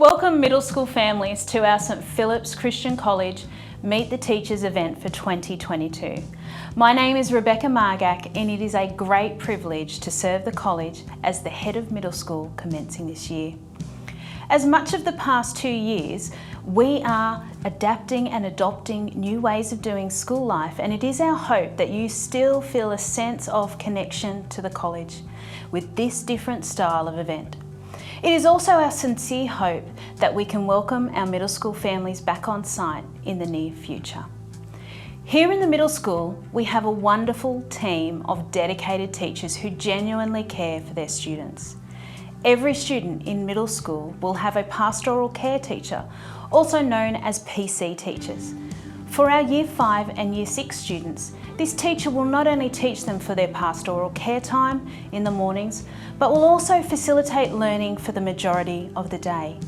Welcome middle school families to our St Philip's Christian College Meet the Teachers event for 2022. My name is Rebecca Margach and it is a great privilege to serve the college as the head of middle school commencing this year. As much of the past 2 years, we are adapting and adopting new ways of doing school life, and it is our hope that you still feel a sense of connection to the college with this different style of event. It is also our sincere hope that we can welcome our middle school families back on site in the near future. Here in the middle school, we have a wonderful team of dedicated teachers who genuinely care for their students. Every student in middle school will have a pastoral care teacher, also known as PC teachers. For our Year 5 and Year 6 students, this teacher will not only teach them for their pastoral care time in the mornings, but will also facilitate learning for the majority of the day.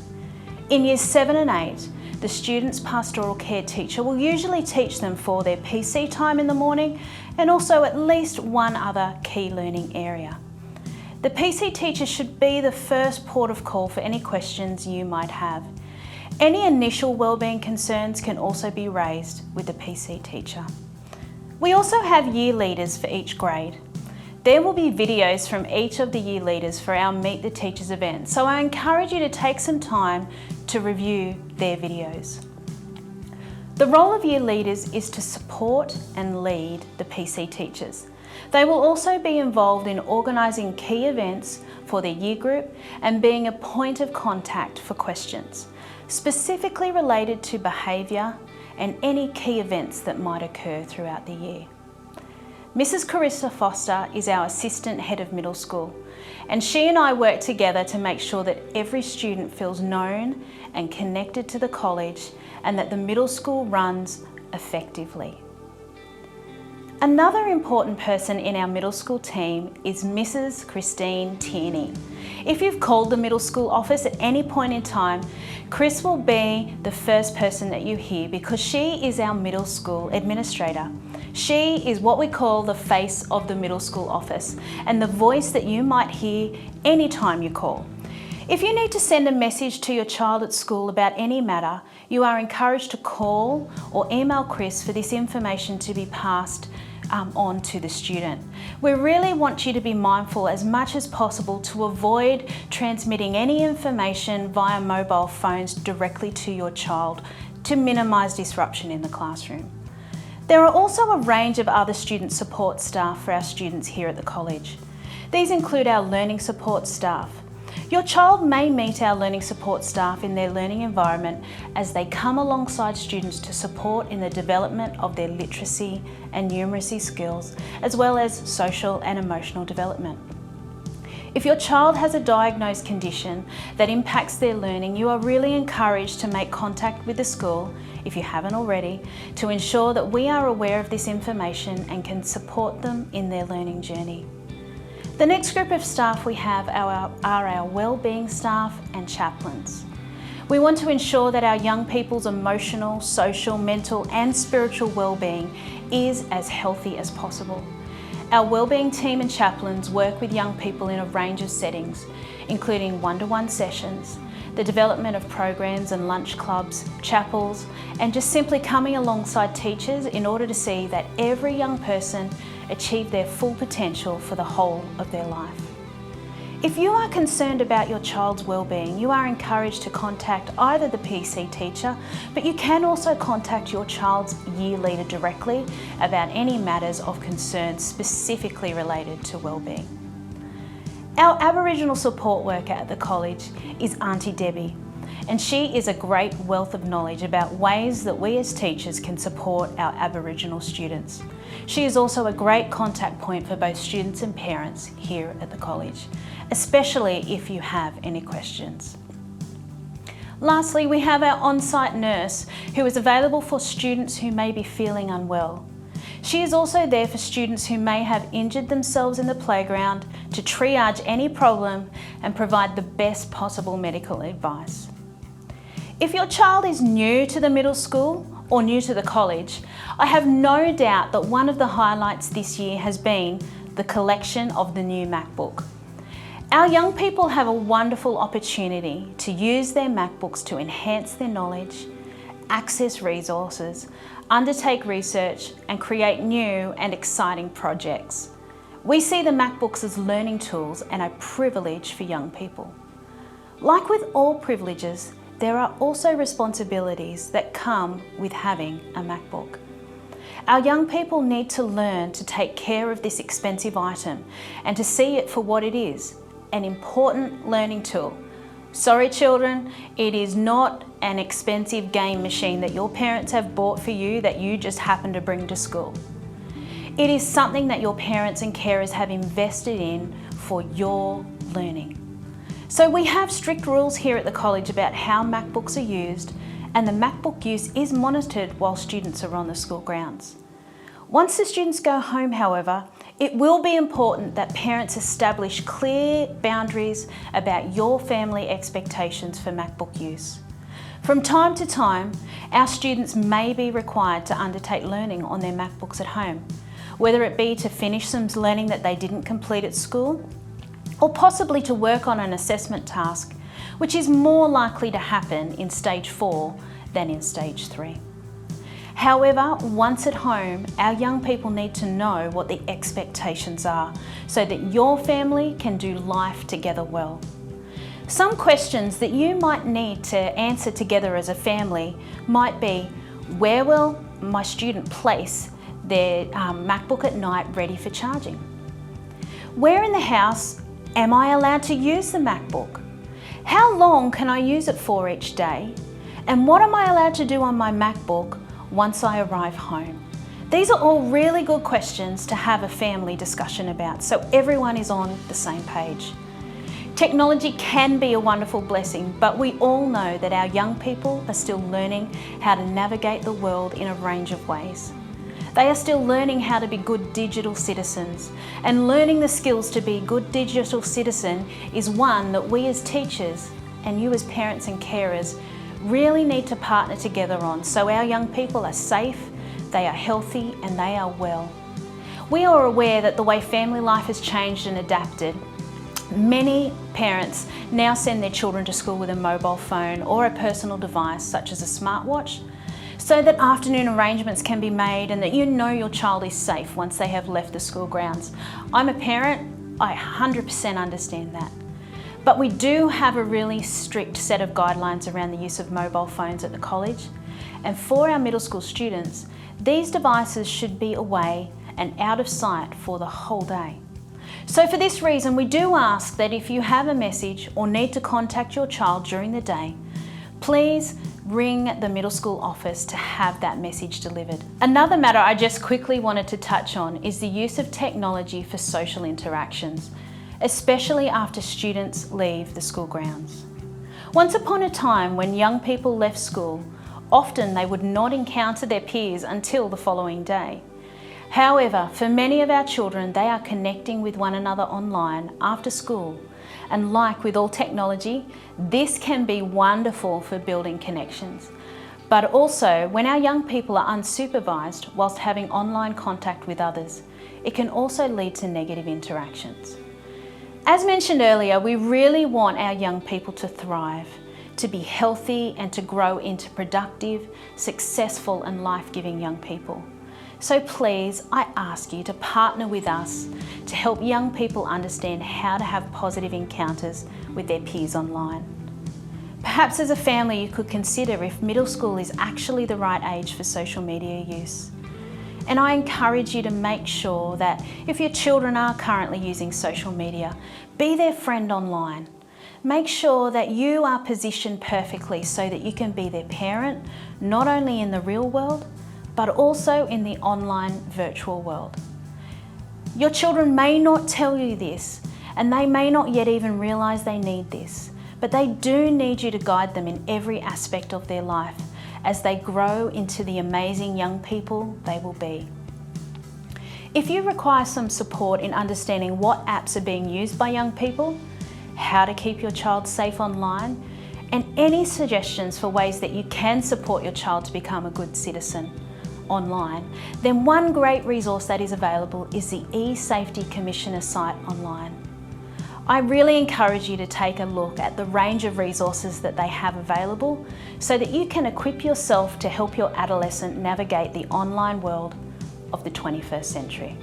In Years 7 and 8, the students' pastoral care teacher will usually teach them for their PC time in the morning and also at least one other key learning area. The PC teacher should be the first port of call for any questions you might have. Any initial wellbeing concerns can also be raised with the PC teacher. We also have year leaders for each grade. There will be videos from each of the year leaders for our Meet the Teachers event, so I encourage you to take some time to review their videos. The role of year leaders is to support and lead the PC teachers. They will also be involved in organising key events for their year group and being a point of contact for questions, specifically related to behaviour and any key events that might occur throughout the year. Mrs. Carissa Foster is our Assistant Head of Middle School, and she and I work together to make sure that every student feels known and connected to the college and that the middle school runs effectively. Another important person in our middle school team is Mrs. Christine Tierney. If you've called the middle school office at any point in time, Chris will be the first person that you hear because she is our middle school administrator. She is what we call the face of the middle school office and the voice that you might hear anytime you call. If you need to send a message to your child at school about any matter, you are encouraged to call or email Chris for this information to be passed on to the student. We really want you to be mindful as much as possible to avoid transmitting any information via mobile phones directly to your child to minimise disruption in the classroom. There are also a range of other student support staff for our students here at the college. These include our learning support staff. Your child may meet our learning support staff in their learning environment as they come alongside students to support in the development of their literacy and numeracy skills, as well as social and emotional development. If your child has a diagnosed condition that impacts their learning, you are really encouraged to make contact with the school, if you haven't already, to ensure that we are aware of this information and can support them in their learning journey. The next group of staff we have are our wellbeing staff and chaplains. We want to ensure that our young people's emotional, social, mental and spiritual wellbeing is as healthy as possible. Our wellbeing team and chaplains work with young people in a range of settings, including one-to-one sessions, the development of programs and lunch clubs, chapels, and just simply coming alongside teachers in order to see that every young person achieve their full potential for the whole of their life. If you are concerned about your child's wellbeing, you are encouraged to contact either the PC teacher, but you can also contact your child's year leader directly about any matters of concern specifically related to wellbeing. Our Aboriginal support worker at the college is Auntie Debbie, and she is a great wealth of knowledge about ways that we as teachers can support our Aboriginal students. She is also a great contact point for both students and parents here at the college, especially if you have any questions. Lastly, we have our on-site nurse who is available for students who may be feeling unwell. She is also there for students who may have injured themselves in the playground to triage any problem and provide the best possible medical advice. If your child is new to the middle school or new to the college, I have no doubt that one of the highlights this year has been the collection of the new MacBook. Our young people have a wonderful opportunity to use their MacBooks to enhance their knowledge, access resources, undertake research, and create new and exciting projects. We see the MacBooks as learning tools and a privilege for young people. Like with all privileges, there are also responsibilities that come with having a MacBook. Our young people need to learn to take care of this expensive item and to see it for what it is, an important learning tool. Sorry children, it is not an expensive game machine that your parents have bought for you that you just happen to bring to school. It is something that your parents and carers have invested in for your learning. So we have strict rules here at the college about how MacBooks are used, and the MacBook use is monitored while students are on the school grounds. Once the students go home, however, it will be important that parents establish clear boundaries about your family expectations for MacBook use. From time to time, our students may be required to undertake learning on their MacBooks at home, whether it be to finish some learning that they didn't complete at school, or possibly to work on an assessment task, which is more likely to happen in stage 4 than in stage 3. However, once at home, our young people need to know what the expectations are so that your family can do life together well. Some questions that you might need to answer together as a family might be, where will my student place their MacBook at night ready for charging? Where in the house am I allowed to use the MacBook? How long can I use it for each day? And what am I allowed to do on my MacBook once I arrive home? These are all really good questions to have a family discussion about, so everyone is on the same page. Technology can be a wonderful blessing, but we all know that our young people are still learning how to navigate the world in a range of ways. They are still learning how to be good digital citizens, and learning the skills to be a good digital citizen is one that we as teachers and you as parents and carers really need to partner together on, so our young people are safe, they are healthy, and they are well. We are aware that the way family life has changed and adapted, many parents now send their children to school with a mobile phone or a personal device such as a smartwatch, so that afternoon arrangements can be made and that you know your child is safe once they have left the school grounds. I'm a parent, I 100% understand that. But we do have a really strict set of guidelines around the use of mobile phones at the college. And for our middle school students, these devices should be away and out of sight for the whole day. So for this reason, we do ask that if you have a message or need to contact your child during the day, please ring the middle school office to have that message delivered. Another matter I just quickly wanted to touch on is the use of technology for social interactions, especially after students leave the school grounds. Once upon a time, when young people left school, often they would not encounter their peers until the following day. However, for many of our children, they are connecting with one another online after school. And like with all technology, this can be wonderful for building connections. But also, when our young people are unsupervised whilst having online contact with others, it can also lead to negative interactions. As mentioned earlier, we really want our young people to thrive, to be healthy and to grow into productive, successful and life-giving young people. So please, I ask you to partner with us to help young people understand how to have positive encounters with their peers online. Perhaps as a family you could consider if middle school is actually the right age for social media use. And I encourage you to make sure that if your children are currently using social media, be their friend online. Make sure that you are positioned perfectly so that you can be their parent, not only in the real world, but also in the online virtual world. Your children may not tell you this, and they may not yet even realise they need this, but they do need you to guide them in every aspect of their life as they grow into the amazing young people they will be. If you require some support in understanding what apps are being used by young people, how to keep your child safe online, and any suggestions for ways that you can support your child to become a good citizen online, then one great resource that is available is the ESafety Commissioner site online. I really encourage you to take a look at the range of resources that they have available so that you can equip yourself to help your adolescent navigate the online world of the 21st century.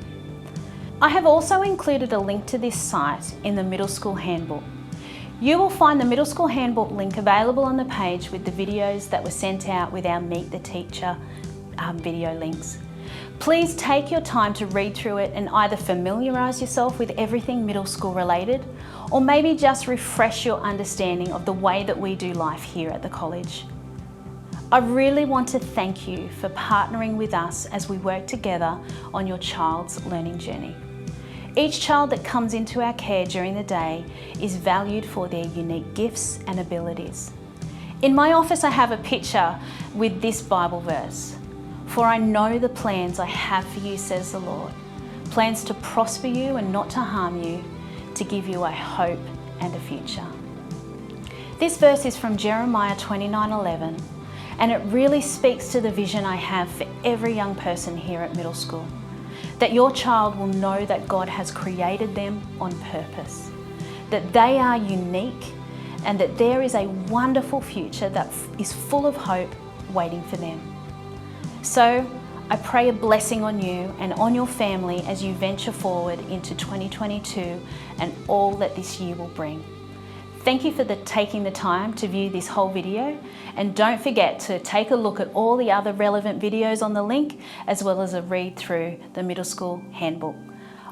I have also included a link to this site in the Middle School Handbook. You will find the Middle School Handbook link available on the page with the videos that were sent out with our Meet the Teacher video links. Please take your time to read through it and either familiarise yourself with everything middle school related, or maybe just refresh your understanding of the way that we do life here at the college. I really want to thank you for partnering with us as we work together on your child's learning journey. Each child that comes into our care during the day is valued for their unique gifts and abilities. In my office, I have a picture with this Bible verse. For I know the plans I have for you, says the Lord, plans to prosper you and not to harm you, to give you a hope and a future. This verse is from Jeremiah 29:11, and it really speaks to the vision I have for every young person here at middle school, that your child will know that God has created them on purpose, that they are unique, and that there is a wonderful future that is full of hope waiting for them. So I pray a blessing on you and on your family as you venture forward into 2022 and all that this year will bring. Thank you for taking the time to view this whole video, and don't forget to take a look at all the other relevant videos on the link, as well as a read through the Middle School Handbook.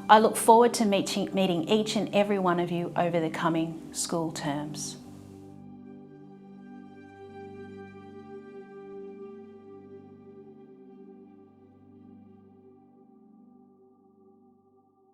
I look forward to meeting each and every one of you over the coming school terms.